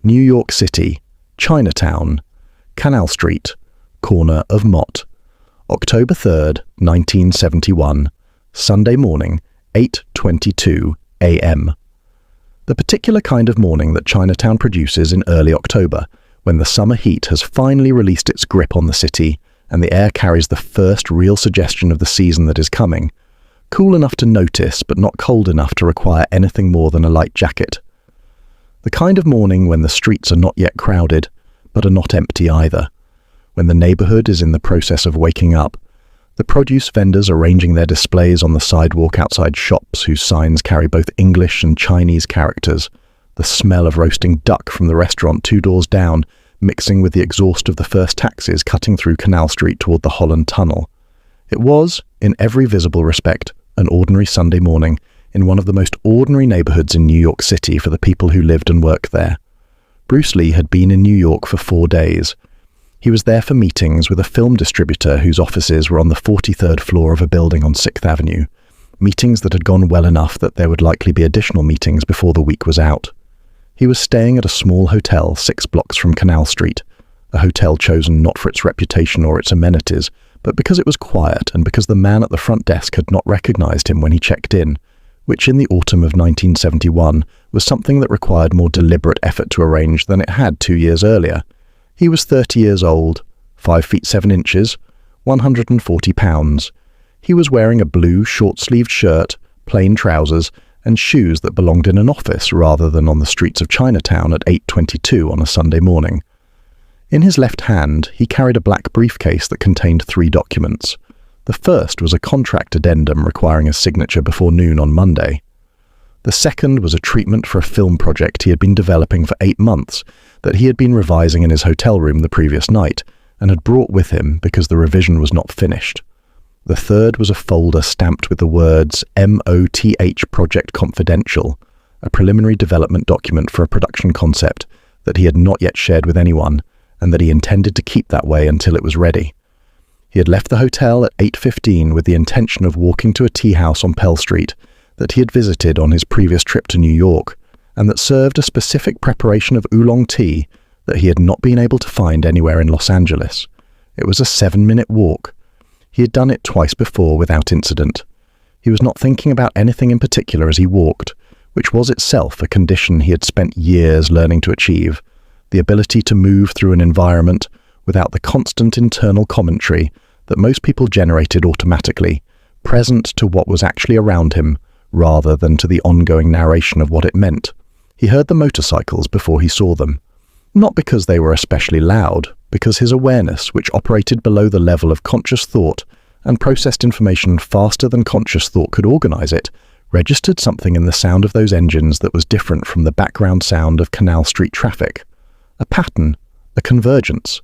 New York City, Chinatown, Canal Street, corner of Mott. October 3rd, 1971, Sunday morning, 8:22 a.m. The particular kind of morning that Chinatown produces in early October, when the summer heat has finally released its grip on the city and the air carries the first real suggestion of the season that is coming, cool enough to notice but not cold enough to require anything more than a light jacket. The kind of morning when the streets are not yet crowded, but are not empty either, when the neighborhood is in the process of waking up, the produce vendors arranging their displays on the sidewalk outside shops whose signs carry both English and Chinese characters, the smell of roasting duck from the restaurant 2 doors down mixing with the exhaust of the first taxis cutting through Canal Street toward the Holland Tunnel. It was, in every visible respect, an ordinary Sunday morning in one of the most ordinary neighborhoods in New York City for the people who lived and worked there. Bruce Lee had been in New York for 4 days. He was there for meetings with a film distributor whose offices were on the 43rd floor of a building on 6th Avenue, meetings that had gone well enough that there would likely be additional meetings before the week was out. He was staying at a small hotel 6 blocks from Canal Street, a hotel chosen not for its reputation or its amenities, but because it was quiet and because the man at the front desk had not recognized him when he checked in, which in the autumn of 1971 was something that required more deliberate effort to arrange than it had 2 years earlier. He was 30 years old, 5 feet 7 inches, 140 pounds. He was wearing a blue short-sleeved shirt, plain trousers, and shoes that belonged in an office rather than on the streets of Chinatown at 8:22 on a Sunday morning. In his left hand, he carried a black briefcase that contained 3 documents. The first was a contract addendum requiring a signature before noon on Monday. The second was a treatment for a film project he had been developing for 8 months that he had been revising in his hotel room the previous night and had brought with him because the revision was not finished. The third was a folder stamped with the words MOTH Project Confidential, a preliminary development document for a production concept that he had not yet shared with anyone and that he intended to keep that way until it was ready. He had left the hotel at 8:15 with the intention of walking to a tea house on Pell Street that he had visited on his previous trip to New York and that served a specific preparation of oolong tea that he had not been able to find anywhere in Los Angeles. It was a 7-minute walk. He had done it twice before without incident. He was not thinking about anything in particular as he walked, which was itself a condition he had spent years learning to achieve, the ability to move through an environment without the constant internal commentary that most people generated automatically, present to what was actually around him, rather than to the ongoing narration of what it meant. He heard the motorcycles before he saw them, not because they were especially loud, because his awareness, which operated below the level of conscious thought and processed information faster than conscious thought could organize it, registered something in the sound of those engines that was different from the background sound of Canal Street traffic. A pattern, a convergence,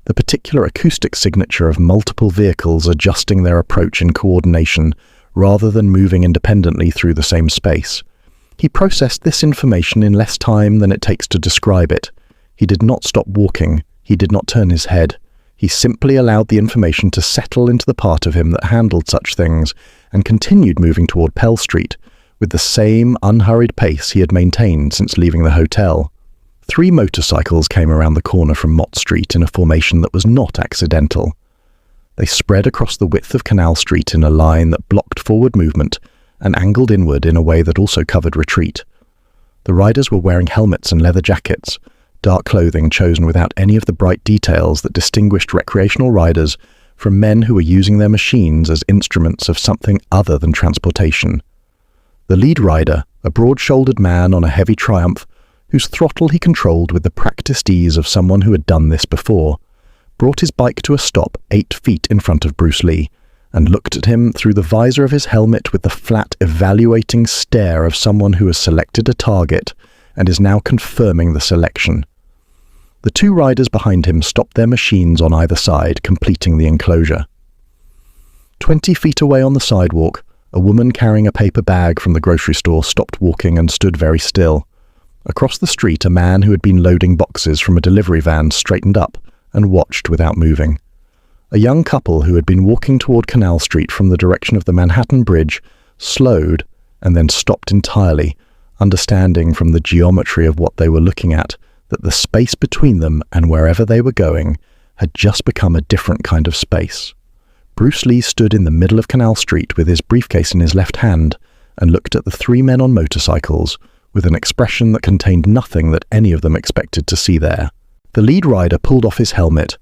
the particular acoustic signature of multiple vehicles adjusting their approach in coordination rather than moving independently through the same space. He processed this information in less time than it takes to describe it. He did not stop walking. He did not turn his head. He simply allowed the information to settle into the part of him that handled such things and continued moving toward Pell Street with the same unhurried pace he had maintained since leaving the hotel. 3 motorcycles came around the corner from Mott Street in a formation that was not accidental. They spread across the width of Canal Street in a line that blocked forward movement and angled inward in a way that also covered retreat. The riders were wearing helmets and leather jackets, dark clothing chosen without any of the bright details that distinguished recreational riders from men who were using their machines as instruments of something other than transportation. The lead rider, a broad-shouldered man on a heavy Triumph, whose throttle he controlled with the practiced ease of someone who had done this before, brought his bike to a stop 8 feet in front of Bruce Lee and looked at him through the visor of his helmet with the flat, evaluating stare of someone who has selected a target and is now confirming the selection. The 2 riders behind him stopped their machines on either side, completing the enclosure. 20 feet away on the sidewalk, a woman carrying a paper bag from the grocery store stopped walking and stood very still. Across the street, a man who had been loading boxes from a delivery van straightened up and watched without moving. A young couple who had been walking toward Canal Street from the direction of the Manhattan Bridge slowed and then stopped entirely, understanding from the geometry of what they were looking at that the space between them and wherever they were going had just become a different kind of space. Bruce Lee stood in the middle of Canal Street with his briefcase in his left hand and looked at the three men on motorcycles with an expression that contained nothing that any of them expected to see there. The lead rider pulled off his helmet.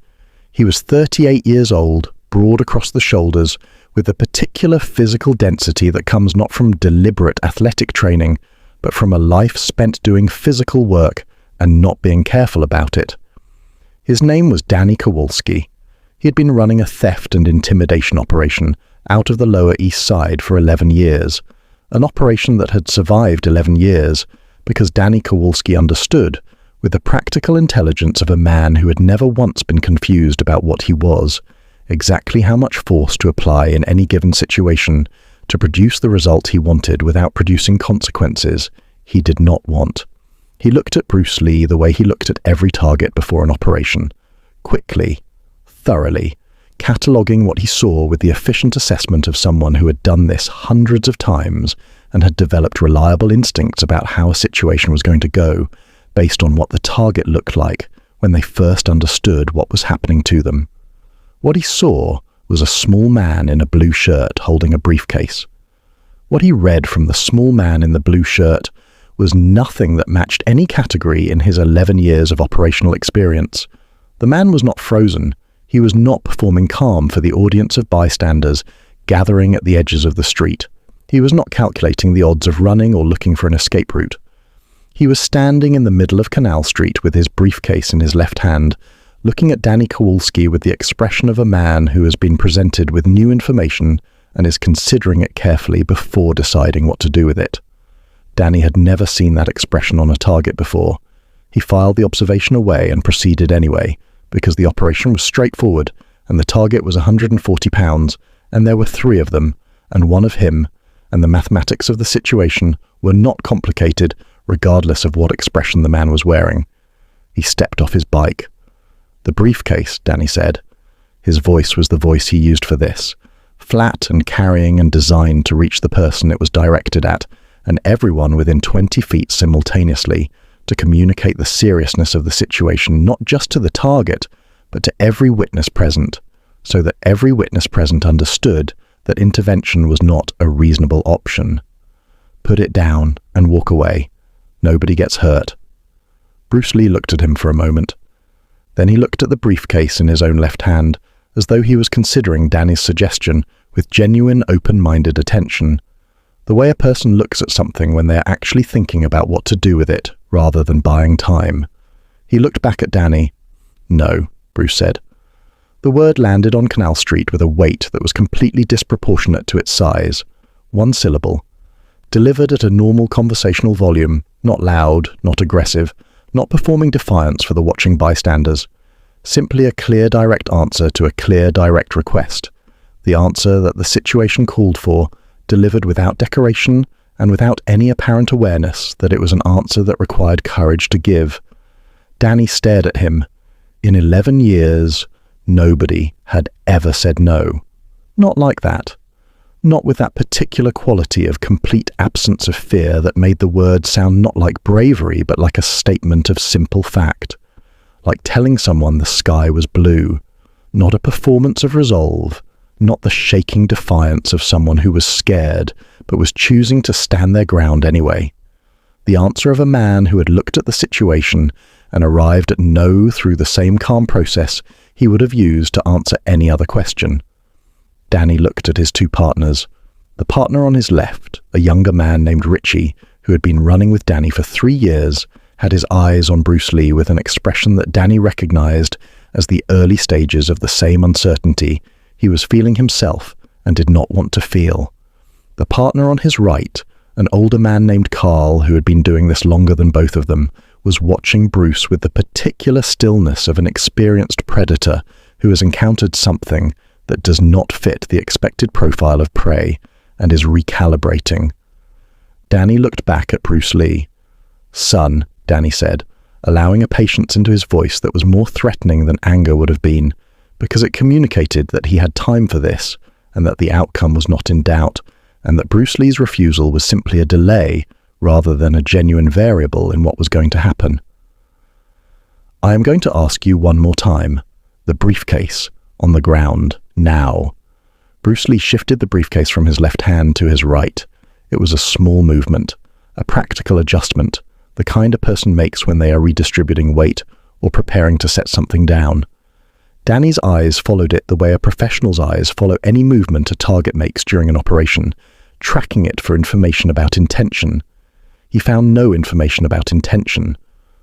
He was 38 years old, broad across the shoulders, with a particular physical density that comes not from deliberate athletic training, but from a life spent doing physical work and not being careful about it. His name was Danny Kowalski. He had been running a theft and intimidation operation out of the Lower East Side for 11 years, an operation that had survived 11 years because Danny Kowalski understood, with the practical intelligence of a man who had never once been confused about what he was, exactly how much force to apply in any given situation to produce the result he wanted without producing consequences he did not want. He looked at Bruce Lee the way he looked at every target before an operation, quickly, thoroughly, cataloguing what he saw with the efficient assessment of someone who had done this hundreds of times and had developed reliable instincts about how a situation was going to go based on what the target looked like when they first understood what was happening to them. What he saw was a small man in a blue shirt holding a briefcase. What he read from the small man in the blue shirt was nothing that matched any category in his 11 years of operational experience. The man was not frozen. He was not performing calm for the audience of bystanders gathering at the edges of the street. He was not calculating the odds of running or looking for an escape route. He was standing in the middle of Canal Street with his briefcase in his left hand, looking at Danny Kowalski with the expression of a man who has been presented with new information and is considering it carefully before deciding what to do with it. Danny had never seen that expression on a target before. He filed the observation away and proceeded anyway, because the operation was straightforward and the target was 140 pounds, and there were three of them, and one of him, and the mathematics of the situation were not complicated regardless of what expression the man was wearing. He stepped off his bike. "The briefcase," Danny said. His voice was the voice he used for this, flat and carrying and designed to reach the person it was directed at, and everyone within 20 feet simultaneously, to communicate the seriousness of the situation not just to the target, but to every witness present, so that every witness present understood that intervention was not a reasonable option. "Put it down and walk away. Nobody gets hurt." Bruce Lee looked at him for a moment. Then he looked at the briefcase in his own left hand, as though he was considering Danny's suggestion with genuine open-minded attention, the way a person looks at something when they are actually thinking about what to do with it, rather than buying time. He looked back at Danny. "No," Bruce said. The word landed on Canal Street with a weight that was completely disproportionate to its size. One syllable. Delivered at a normal conversational volume, not loud, not aggressive, not performing defiance for the watching bystanders. Simply a clear, direct answer to a clear, direct request. The answer that the situation called for, delivered without decoration and without any apparent awareness that it was an answer that required courage to give. Danny stared at him. In 11 years, nobody had ever said no. Not like that. Not with that particular quality of complete absence of fear that made the word sound not like bravery but like a statement of simple fact. Like telling someone the sky was blue. Not a performance of resolve. Not the shaking defiance of someone who was scared but was choosing to stand their ground anyway. The answer of a man who had looked at the situation and arrived at no through the same calm process he would have used to answer any other question. Danny looked at his two partners. The partner on his left, a younger man named Richie, who had been running with Danny for 3 years, had his eyes on Bruce Lee with an expression that Danny recognized as the early stages of the same uncertainty he was feeling himself and did not want to feel. The partner on his right, an older man named Carl, who had been doing this longer than both of them, was watching Bruce with the particular stillness of an experienced predator who has encountered something that does not fit the expected profile of prey and is recalibrating. Danny looked back at Bruce Lee. "Son," Danny said, allowing a patience into his voice that was more threatening than anger would have been, because it communicated that he had time for this, and that the outcome was not in doubt, and that Bruce Lee's refusal was simply a delay rather than a genuine variable in what was going to happen. I am going to ask you one more time. The briefcase on the ground, now. Bruce Lee shifted the briefcase from his left hand to his right. It was a small movement, a practical adjustment, the kind a person makes when they are redistributing weight or preparing to set something down. Danny's eyes followed it the way a professional's eyes follow any movement a target makes during an operation, tracking it for information about intention. He found no information about intention.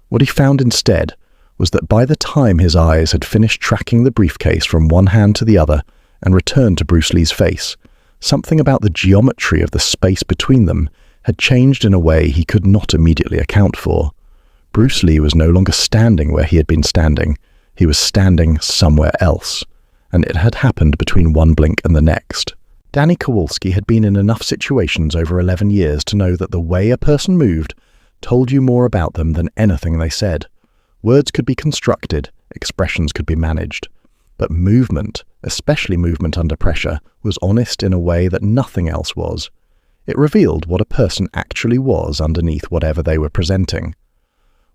What he found instead was that by the time his eyes had finished tracking the briefcase from one hand to the other and returned to Bruce Lee's face, something about the geometry of the space between them had changed in a way he could not immediately account for. Bruce Lee was no longer standing where he had been standing. He was standing somewhere else, and it had happened between one blink and the next. Danny Kowalski had been in enough situations over 11 years to know that the way a person moved told you more about them than anything they said. Words could be constructed, expressions could be managed, but movement, especially movement under pressure, was honest in a way that nothing else was. It revealed what a person actually was underneath whatever they were presenting.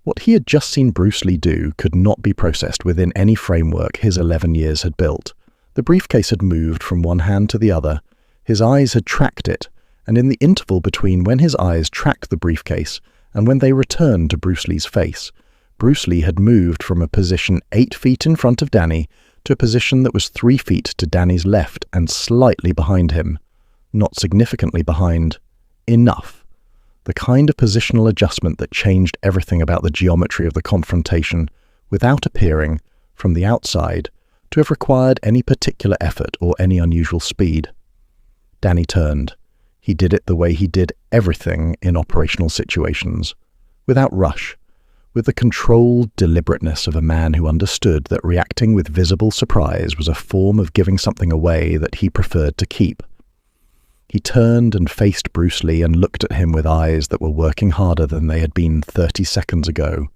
What he had just seen Bruce Lee do could not be processed within any framework his 11 years had built. The briefcase had moved from one hand to the other. His eyes had tracked it, and in the interval between when his eyes tracked the briefcase and when they returned to Bruce Lee's face, Bruce Lee had moved from a position 8 feet in front of Danny to a position that was 3 feet to Danny's left and slightly behind him. Not significantly behind. Enough. The kind of positional adjustment that changed everything about the geometry of the confrontation without appearing, from the outside, to have required any particular effort or any unusual speed. Danny turned. He did it the way he did everything in operational situations, without rush, with the controlled deliberateness of a man who understood that reacting with visible surprise was a form of giving something away that he preferred to keep. He turned and faced Bruce Lee and looked at him with eyes that were working harder than they had been 30 seconds ago.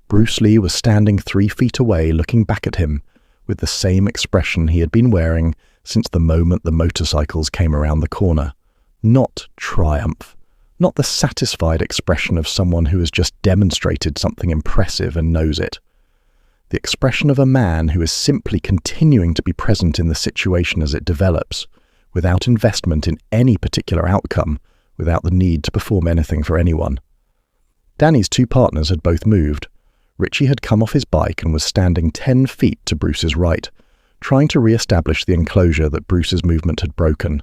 Bruce Lee was standing 3 feet away looking back at him, with the same expression he had been wearing since the moment the motorcycles came around the corner. Not triumph. Not the satisfied expression of someone who has just demonstrated something impressive and knows it. The expression of a man who is simply continuing to be present in the situation as it develops, without investment in any particular outcome, without the need to perform anything for anyone. Danny's two partners had both moved. Richie had come off his bike and was standing 10 feet to Bruce's right, trying to re-establish the enclosure that Bruce's movement had broken.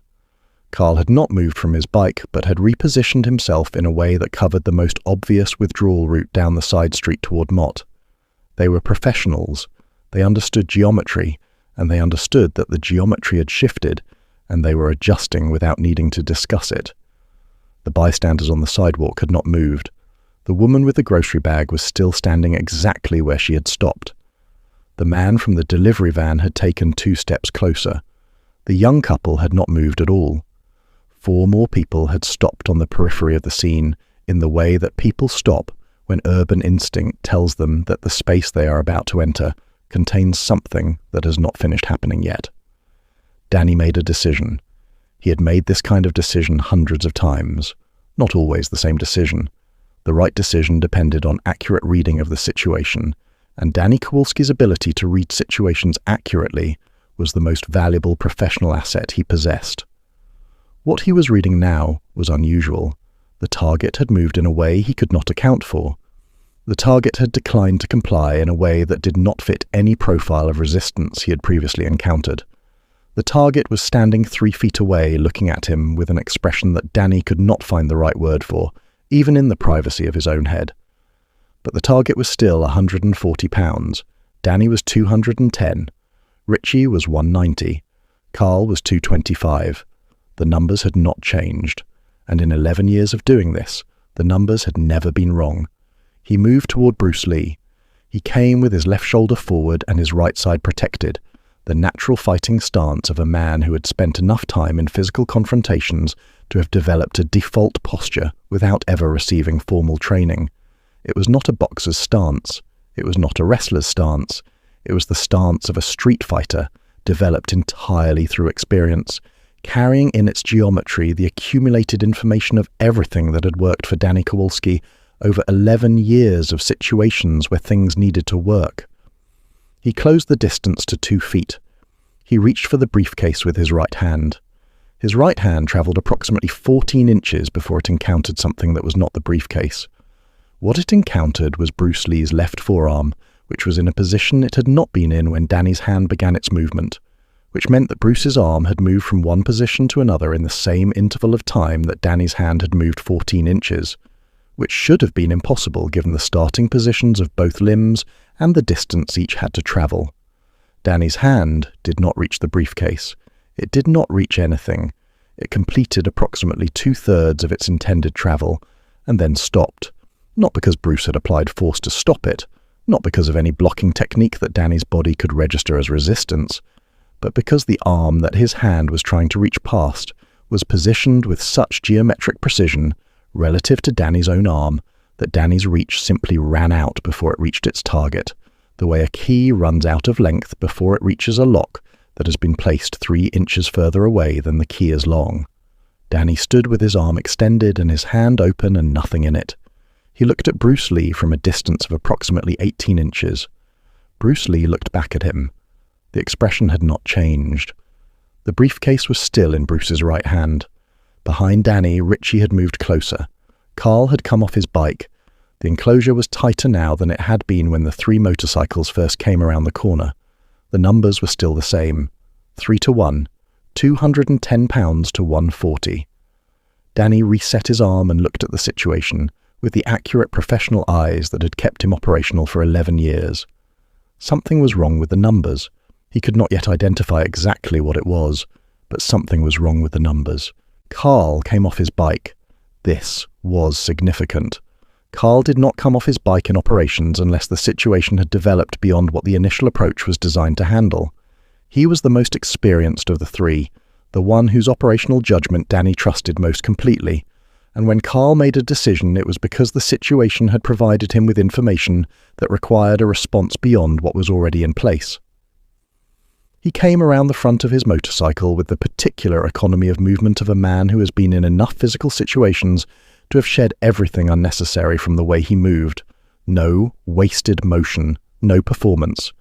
Carl had not moved from his bike, but had repositioned himself in a way that covered the most obvious withdrawal route down the side street toward Mott. They were professionals. They understood geometry, and they understood that the geometry had shifted, and they were adjusting without needing to discuss it. The bystanders on the sidewalk had not moved. The woman with the grocery bag was still standing exactly where she had stopped. The man from the delivery van had taken 2 steps closer. The young couple had not moved at all. 4 more people had stopped on the periphery of the scene in the way that people stop when urban instinct tells them that the space they are about to enter contains something that has not finished happening yet. Danny made a decision. He had made this kind of decision hundreds of times. Not always the same decision. The right decision depended on accurate reading of the situation, and Danny Kowalski's ability to read situations accurately was the most valuable professional asset he possessed. What he was reading now was unusual. The target had moved in a way he could not account for. The target had declined to comply in a way that did not fit any profile of resistance he had previously encountered. The target was standing 3 feet away looking at him with an expression that Danny could not find the right word for, even in the privacy of his own head. But the target was still 140 pounds. Danny was 210. Richie was 190. Carl was 225. The numbers had not changed, and in 11 years of doing this, the numbers had never been wrong. He moved toward Bruce Lee. He came with his left shoulder forward and his right side protected, the natural fighting stance of a man who had spent enough time in physical confrontations to have developed a default posture without ever receiving formal training. It was not a boxer's stance. It was not a wrestler's stance. It was the stance of a street fighter, developed entirely through experience, carrying in its geometry the accumulated information of everything that had worked for Danny Kowalski over 11 years of situations where things needed to work. He closed the distance to 2 feet. He reached for the briefcase with his right hand. His right hand travelled approximately 14 inches before it encountered something that was not the briefcase. What it encountered was Bruce Lee's left forearm, which was in a position it had not been in when Danny's hand began its movement, which meant that Bruce's arm had moved from one position to another in the same interval of time that Danny's hand had moved 14 inches, which should have been impossible given the starting positions of both limbs and the distance each had to travel. Danny's hand did not reach the briefcase. It did not reach anything. It completed approximately 2/3 of its intended travel, and then stopped. Not because Bruce had applied force to stop it, not because of any blocking technique that Danny's body could register as resistance, but because the arm that his hand was trying to reach past was positioned with such geometric precision relative to Danny's own arm that Danny's reach simply ran out before it reached its target, the way a key runs out of length before it reaches a lock that has been placed 3 inches further away than the key is long. Danny stood with his arm extended and his hand open and nothing in it. He looked at Bruce Lee from a distance of approximately 18 inches. Bruce Lee looked back at him. The expression had not changed. The briefcase was still in Bruce's right hand. Behind Danny, Richie had moved closer. Carl had come off his bike. The enclosure was tighter now than it had been when the 3 motorcycles first came around the corner. The numbers were still the same. 3-1, 210 pounds to 140. Danny reset his arm and looked at the situation with the accurate professional eyes that had kept him operational for 11 years. Something was wrong with the numbers. He could not yet identify exactly what it was, but something was wrong with the numbers. Carl came off his bike. This was significant. Carl did not come off his bike in operations unless the situation had developed beyond what the initial approach was designed to handle. He was the most experienced of the 3, the one whose operational judgment Danny trusted most completely, and when Carl made a decision it was because the situation had provided him with information that required a response beyond what was already in place. He came around the front of his motorcycle with the particular economy of movement of a man who has been in enough physical situations to have shed everything unnecessary from the way he moved. No wasted motion, no performance.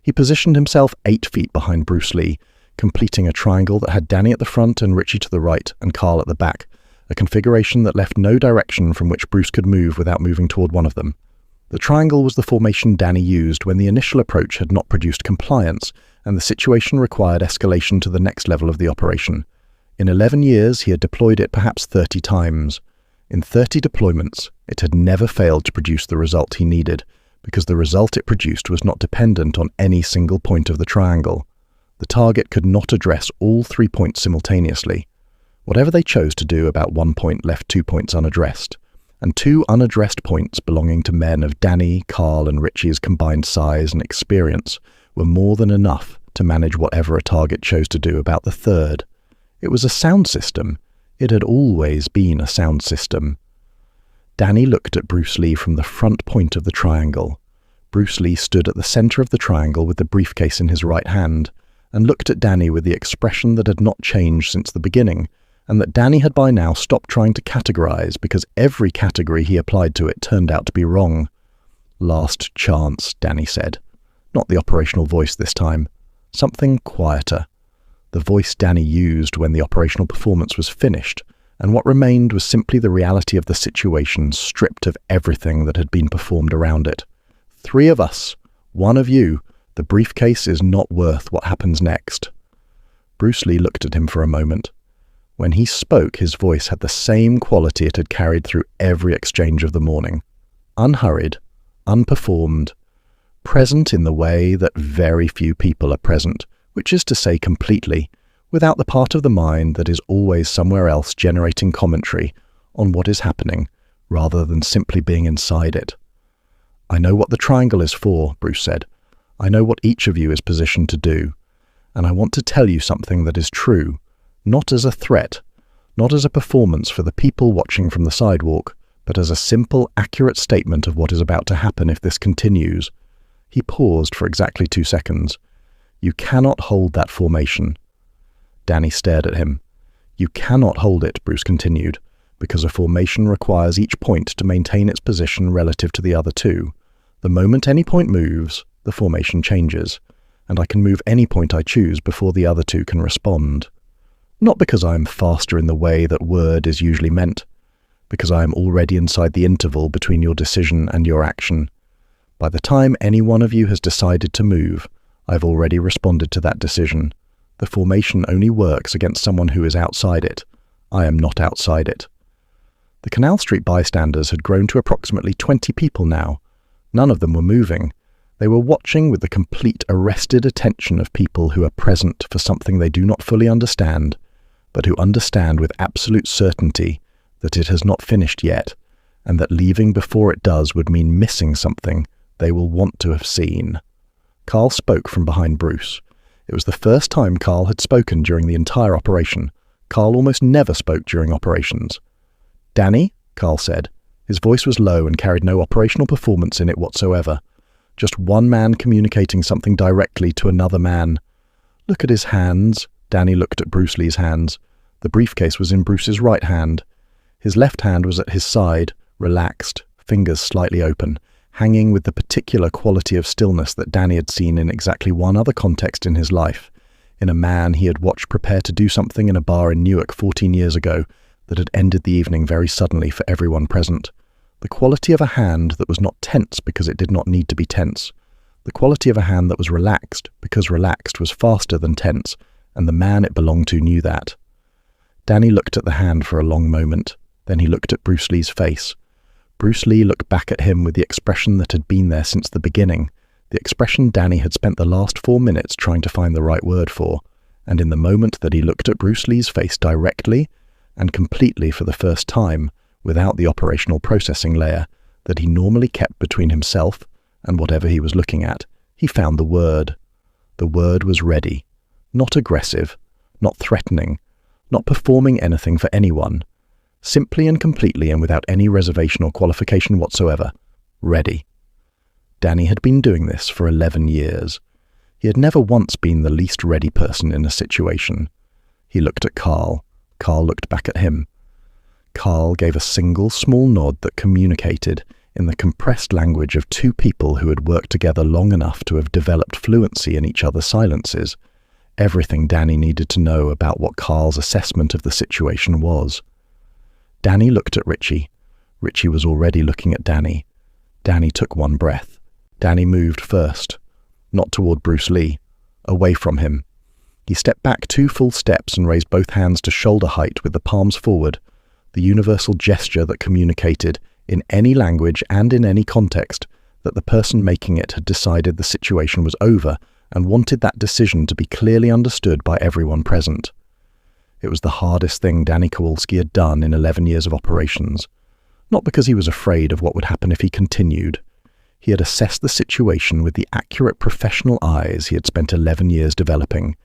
He positioned himself 8 feet behind Bruce Lee, completing a triangle that had Danny at the front and Richie to the right and Carl at the back, a configuration that left no direction from which Bruce could move without moving toward one of them. The triangle was the formation Danny used when the initial approach had not produced compliance, and the situation required escalation to the next level of the operation. In 11 years, he had deployed it perhaps 30 times. In 30 deployments, it had never failed to produce the result he needed, because the result it produced was not dependent on any single point of the triangle. The target could not address all 3 points simultaneously. Whatever they chose to do about 1 point left 2 points unaddressed, and 2 unaddressed points belonging to men of Danny, Carl and Richie's combined size and experience were more than enough to manage whatever a target chose to do about the 3rd. It was a sound system. It had always been a sound system. Danny looked at Bruce Lee from the front point of the triangle. Bruce Lee stood at the center of the triangle with the briefcase in his right hand, and looked at Danny with the expression that had not changed since the beginning, and that Danny had by now stopped trying to categorize because every category he applied to it turned out to be wrong. "Last chance," Danny said. Not the operational voice this time. Something quieter. The voice Danny used when the operational performance was finished, and what remained was simply the reality of the situation stripped of everything that had been performed around it. 3 of us, 1 of you, the briefcase is not worth what happens next. Bruce Lee looked at him for a moment. When he spoke, his voice had the same quality it had carried through every exchange of the morning. Unhurried, unperformed, present in the way that very few people are present, which is to say completely, without the part of the mind that is always somewhere else generating commentary on what is happening, rather than simply being inside it. "I know what the triangle is for," Bruce said. "I know what each of you is positioned to do, and I want to tell you something that is true, not as a threat, not as a performance for the people watching from the sidewalk, but as a simple, accurate statement of what is about to happen if this continues." He paused for exactly 2 seconds. "You cannot hold that formation." Danny stared at him. "You cannot hold it," Bruce continued, because a formation requires each point to maintain its position relative to the other two. The moment any point moves, the formation changes, and I can move any point I choose before the other two can respond. Not because I am faster in the way that word is usually meant, because I am already inside the interval between your decision and your action. By the time any one of you has decided to move, I've already responded to that decision. The formation only works against someone who is outside it. I am not outside it. The Canal Street bystanders had grown to approximately 20 people now. None of them were moving. They were watching with the complete arrested attention of people who are present for something they do not fully understand, but who understand with absolute certainty that it has not finished yet, and that leaving before it does would mean missing something they will want to have seen. Carl spoke from behind Bruce. It was the first time Carl had spoken during the entire operation. Carl almost never spoke during operations. "Danny," Carl said. His voice was low and carried no operational performance in it whatsoever. Just one man communicating something directly to another man. "Look at his hands." Danny looked at Bruce Lee's hands. The briefcase was in Bruce's right hand. His left hand was at his side, relaxed, fingers slightly open, hanging with the particular quality of stillness that Danny had seen in exactly one other context in his life, in a man he had watched prepare to do something in a bar in Newark 14 years ago that had ended the evening very suddenly for everyone present. The quality of a hand that was not tense because it did not need to be tense. The quality of a hand that was relaxed because relaxed was faster than tense, and the man it belonged to knew that. Danny looked at the hand for a long moment. Then he looked at Bruce Lee's face. Bruce Lee looked back at him with the expression that had been there since the beginning, the expression Danny had spent the last 4 minutes trying to find the right word for, and in the moment that he looked at Bruce Lee's face directly and completely for the first time, without the operational processing layer that he normally kept between himself and whatever he was looking at, he found the word. The word was ready. Not aggressive, not threatening, not performing anything for anyone. Simply and completely and without any reservation or qualification whatsoever. Ready. Danny had been doing this for 11 years. He had never once been the least ready person in a situation. He looked at Carl. Carl looked back at him. Carl gave a single small nod that communicated, in the compressed language of two people who had worked together long enough to have developed fluency in each other's silences, everything Danny needed to know about what Carl's assessment of the situation was. Danny looked at Richie. Richie was already looking at Danny. Danny took one breath. Danny moved first, not toward Bruce Lee, away from him. He stepped back 2 full steps and raised both hands to shoulder height with the palms forward, the universal gesture that communicated, in any language and in any context, that the person making it had decided the situation was over and wanted that decision to be clearly understood by everyone present. It was the hardest thing Danny Kowalski had done in 11 years of operations, not because he was afraid of what would happen if he continued. He had assessed the situation with the accurate professional eyes he had spent 11 years developing,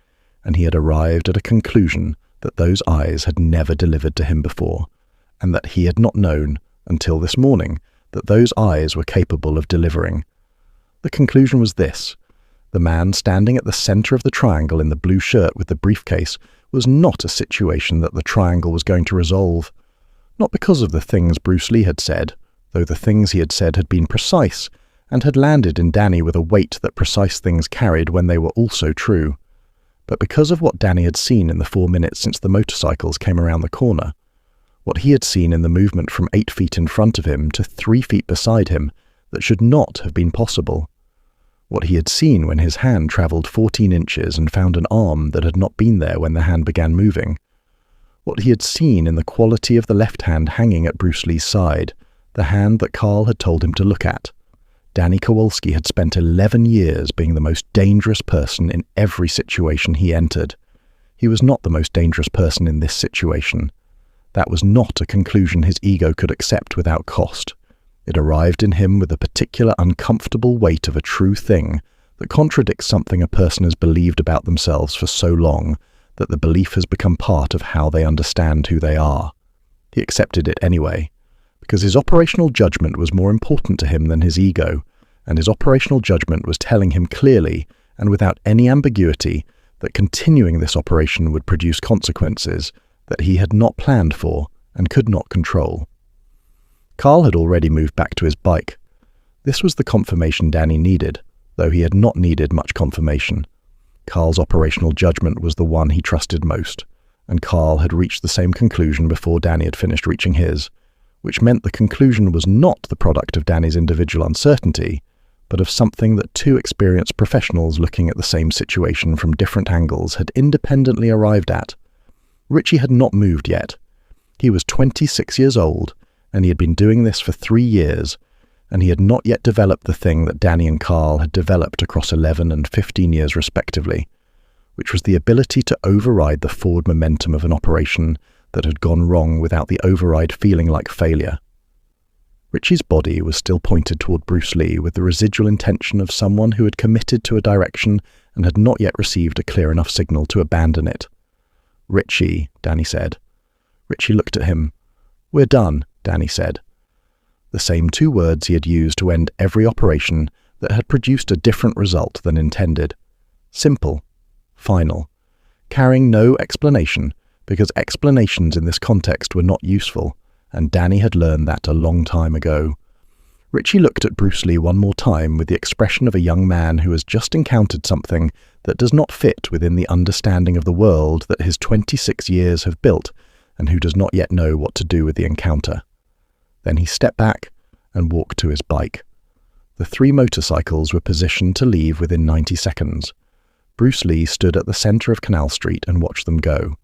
and he had arrived at a conclusion that those eyes had never delivered to him before, and that he had not known, until this morning, that those eyes were capable of delivering. The conclusion was this: the man standing at the center of the triangle in the blue shirt with the briefcase was not a situation that the triangle was going to resolve. Not because of the things Bruce Lee had said, though the things he had said had been precise, and had landed in Danny with a weight that precise things carried when they were also true, but because of what Danny had seen in the 4 minutes since the motorcycles came around the corner. What he had seen in the movement from 8 feet in front of him to 3 feet beside him that should not have been possible. What he had seen when his hand travelled 14 inches and found an arm that had not been there when the hand began moving. What he had seen in the quality of the left hand hanging at Bruce Lee's side, the hand that Carl had told him to look at. Danny Kowalski had spent 11 years being the most dangerous person in every situation he entered. He was not the most dangerous person in this situation. That was not a conclusion his ego could accept without cost. It arrived in him with a particular uncomfortable weight of a true thing that contradicts something a person has believed about themselves for so long that the belief has become part of how they understand who they are. He accepted it anyway, because his operational judgment was more important to him than his ego, and his operational judgment was telling him clearly and without any ambiguity that continuing this operation would produce consequences that he had not planned for and could not control. Carl had already moved back to his bike. This was the confirmation Danny needed, though he had not needed much confirmation. Carl's operational judgment was the one he trusted most, and Carl had reached the same conclusion before Danny had finished reaching his, which meant the conclusion was not the product of Danny's individual uncertainty, but of something that two experienced professionals looking at the same situation from different angles had independently arrived at. Richie had not moved yet. He was 26 years old, and he had been doing this for 3 years, and he had not yet developed the thing that Danny and Carl had developed across 11 and 15 years respectively, which was the ability to override the forward momentum of an operation that had gone wrong without the override feeling like failure. Richie's body was still pointed toward Bruce Lee with the residual intention of someone who had committed to a direction and had not yet received a clear enough signal to abandon it. "Richie," Danny said. Richie looked at him. "We're done," Danny said. The same 2 words he had used to end every operation that had produced a different result than intended. Simple. Final. Carrying no explanation, because explanations in this context were not useful, and Danny had learned that a long time ago. Richie looked at Bruce Lee one more time with the expression of a young man who has just encountered something that does not fit within the understanding of the world that his 26 years have built, and who does not yet know what to do with the encounter. Then he stepped back and walked to his bike. The 3 motorcycles were positioned to leave within 90 seconds. Bruce Lee stood at the center of Canal Street and watched them go.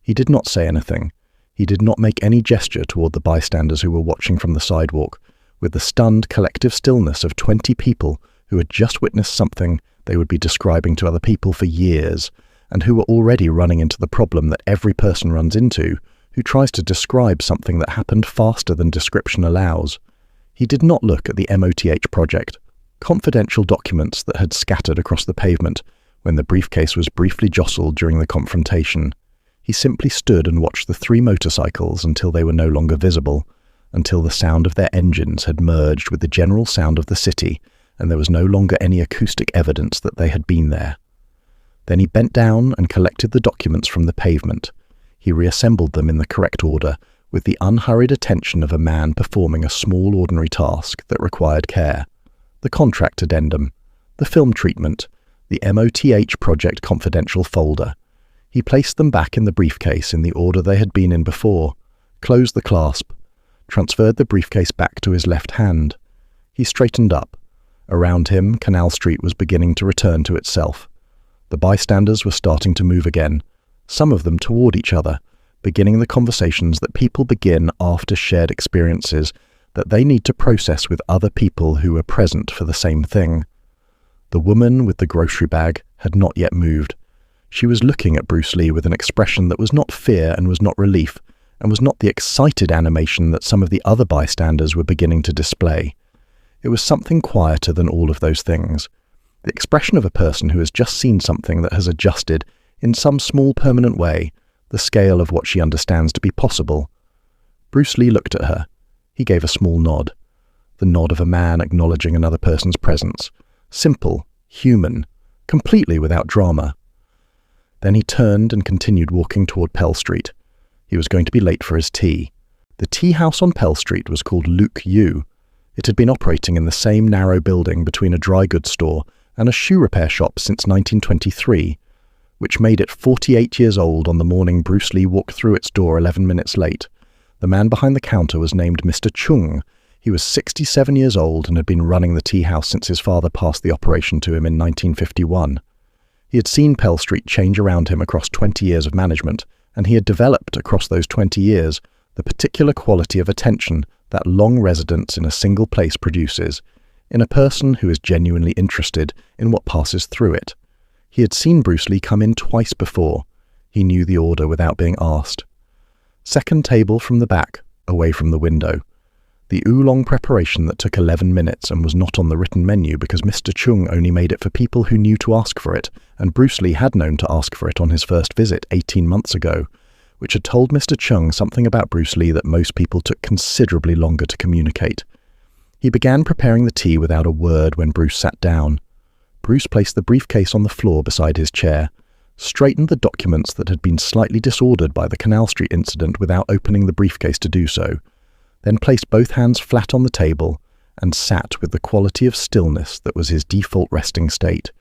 He did not say anything. He did not make any gesture toward the bystanders who were watching from the sidewalk, with the stunned collective stillness of 20 people who had just witnessed something they would be describing to other people for years, and who were already running into the problem that every person runs into who tries to describe something that happened faster than description allows. He did not look at the MOTH project, confidential documents that had scattered across the pavement when the briefcase was briefly jostled during the confrontation. He simply stood and watched the 3 motorcycles until they were no longer visible, until the sound of their engines had merged with the general sound of the city and there was no longer any acoustic evidence that they had been there. Then he bent down and collected the documents from the pavement. He reassembled them in the correct order, with the unhurried attention of a man performing a small ordinary task that required care. The contract addendum, the film treatment, the MOTH project confidential folder. He placed them back in the briefcase in the order they had been in before, closed the clasp, transferred the briefcase back to his left hand. He straightened up. Around him, Canal Street was beginning to return to itself. The bystanders were starting to move again, some of them toward each other, beginning the conversations that people begin after shared experiences that they need to process with other people who were present for the same thing. The woman with the grocery bag had not yet moved. She was looking at Bruce Lee with an expression that was not fear and was not relief, and was not the excited animation that some of the other bystanders were beginning to display. It was something quieter than all of those things. The expression of a person who has just seen something that has adjusted, in some small permanent way, the scale of what she understands to be possible. Bruce Lee looked at her. He gave a small nod. The nod of a man acknowledging another person's presence. Simple, human, completely without drama. Then he turned and continued walking toward Pell Street. He was going to be late for his tea. The tea house on Pell Street was called Luke Yu. It had been operating in the same narrow building between a dry goods store and a shoe repair shop since 1923, which made it 48 years old on the morning Bruce Lee walked through its door 11 minutes late. The man behind the counter was named Mr. Chung. He was 67 years old and had been running the tea house since his father passed the operation to him in 1951. He had seen Pell Street change around him across 20 years of management, and he had developed across those 20 years the particular quality of attention that long residence in a single place produces, in a person who is genuinely interested in what passes through it. He had seen Bruce Lee come in twice before. He knew the order without being asked. Second table from the back, away from the window. The oolong preparation that took 11 minutes and was not on the written menu because Mr. Chung only made it for people who knew to ask for it, and Bruce Lee had known to ask for it on his first visit 18 months ago, which had told Mr. Chung something about Bruce Lee that most people took considerably longer to communicate. He began preparing the tea without a word when Bruce sat down. Bruce placed the briefcase on the floor beside his chair. straightened the documents that had been slightly disordered by the Canal Street incident without opening the briefcase to do so, then placed both hands flat on the table and sat with the quality of stillness that was his default resting state,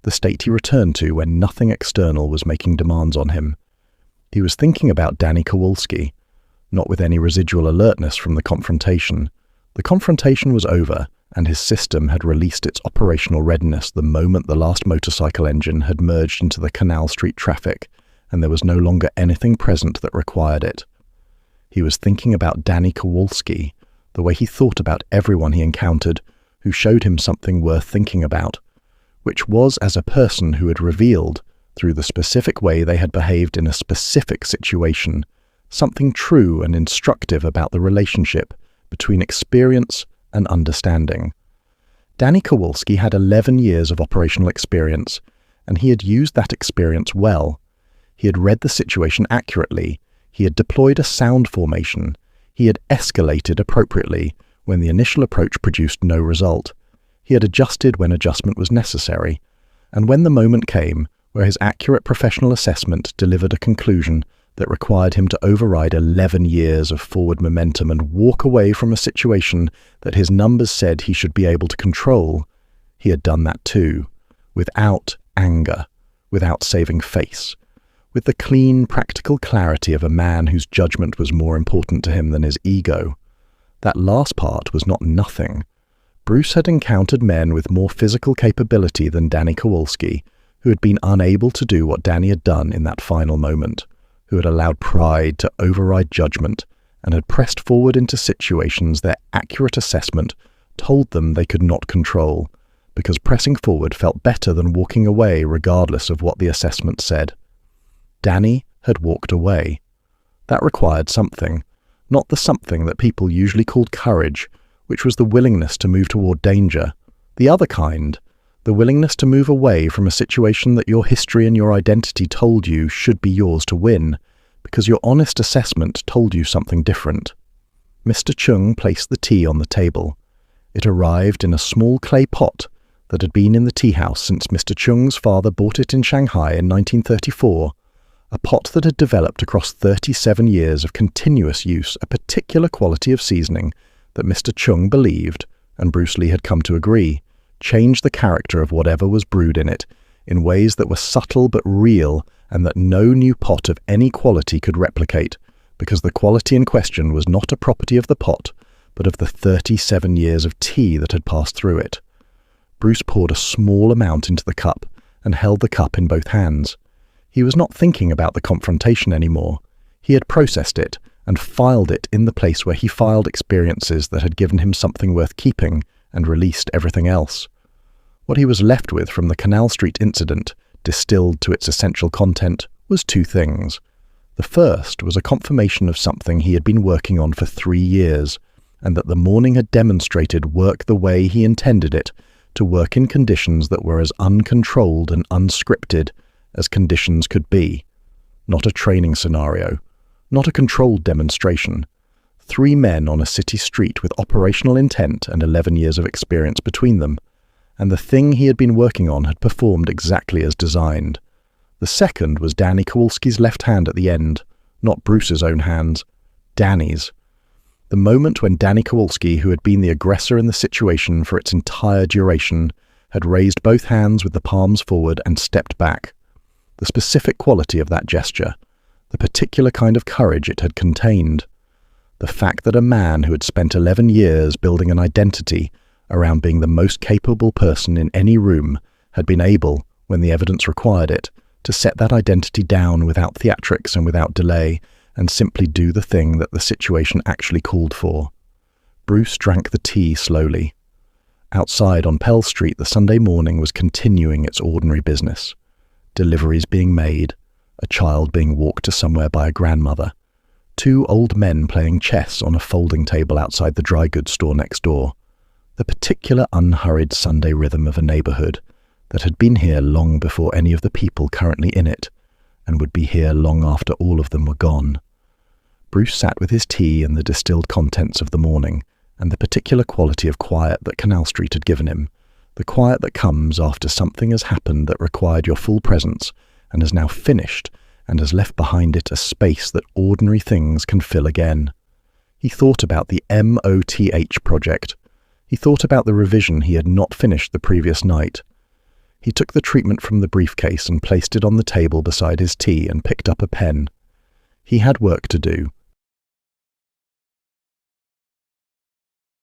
the state he returned to when nothing external was making demands on him. He was thinking about Danny Kowalski, not with any residual alertness from the confrontation. The confrontation was over, and his system had released its operational readiness the moment the last motorcycle engine had merged into the Canal Street traffic, and there was no longer anything present that required it. He was thinking about Danny Kowalski, the way he thought about everyone he encountered who showed him something worth thinking about, which was as a person who had revealed, through the specific way they had behaved in a specific situation, something true and instructive about the relationship between experience and understanding. Danny Kowalski had 11 years of operational experience, and he had used that experience well. He had read the situation accurately. He had deployed a sound formation. He had escalated appropriately when the initial approach produced no result. He had adjusted when adjustment was necessary. And when the moment came where his accurate professional assessment delivered a conclusion that required him to override 11 years of forward momentum and walk away from a situation that his numbers said he should be able to control, he had done that too, without anger, without saving face, with the clean, practical clarity of a man whose judgment was more important to him than his ego. That last part was not nothing. Bruce had encountered men with more physical capability than Danny Kowalski, who had been unable to do what Danny had done in that final moment, who had allowed pride to override judgment and had pressed forward into situations their accurate assessment told them they could not control, because pressing forward felt better than walking away regardless of what the assessment said. Danny had walked away. That required something, not the something that people usually called courage, which was the willingness to move toward danger, the other kind, the willingness to move away from a situation that your history and your identity told you should be yours to win, because your honest assessment told you something different. Mr. Chung placed the tea on the table. It arrived in a small clay pot that had been in the tea house since Mr. Chung's father bought it in Shanghai in 1934, a pot that had developed across 37 years of continuous use a particular quality of seasoning that Mr. Chung believed, and Bruce Lee had come to agree, changed the character of whatever was brewed in it in ways that were subtle but real and that no new pot of any quality could replicate, because the quality in question was not a property of the pot, but of the 37 years of tea that had passed through it. Bruce poured a small amount into the cup and held the cup in both hands. He was not thinking about the confrontation anymore. He had processed it and filed it in the place where he filed experiences that had given him something worth keeping and released everything else. What he was left with from the Canal Street incident, distilled to its essential content, was two things. The first was a confirmation of something he had been working on for 3 years, and that the morning had demonstrated work the way he intended it, to work in conditions that were as uncontrolled and unscripted as conditions could be. Not a training scenario, not a controlled demonstration. 3 men on a city street with operational intent and 11 years of experience between them, and the thing he had been working on had performed exactly as designed. The second was Danny Kowalski's left hand at the end, not Bruce's own hands, Danny's. The moment when Danny Kowalski, who had been the aggressor in the situation for its entire duration, had raised both hands with the palms forward and stepped back. The specific quality of that gesture, the particular kind of courage it had contained. The fact that a man who had spent 11 years building an identity around being the most capable person in any room had been able, when the evidence required it, to set that identity down without theatrics and without delay, and simply do the thing that the situation actually called for. Bruce drank the tea slowly. Outside on Pell Street, the Sunday morning was continuing its ordinary business. Deliveries being made, a child being walked to somewhere by a grandmother, 2 old men playing chess on a folding table outside the dry goods store next door. The particular unhurried Sunday rhythm of a neighborhood that had been here long before any of the people currently in it, and would be here long after all of them were gone. Bruce sat with his tea and the distilled contents of the morning, and the particular quality of quiet that Canal Street had given him, the quiet that comes after something has happened that required your full presence, and has now finished and has left behind it a space that ordinary things can fill again. He thought about the MOTH project. He thought about the revision he had not finished the previous night. He took the treatment from the briefcase and placed it on the table beside his tea and picked up a pen. He had work to do,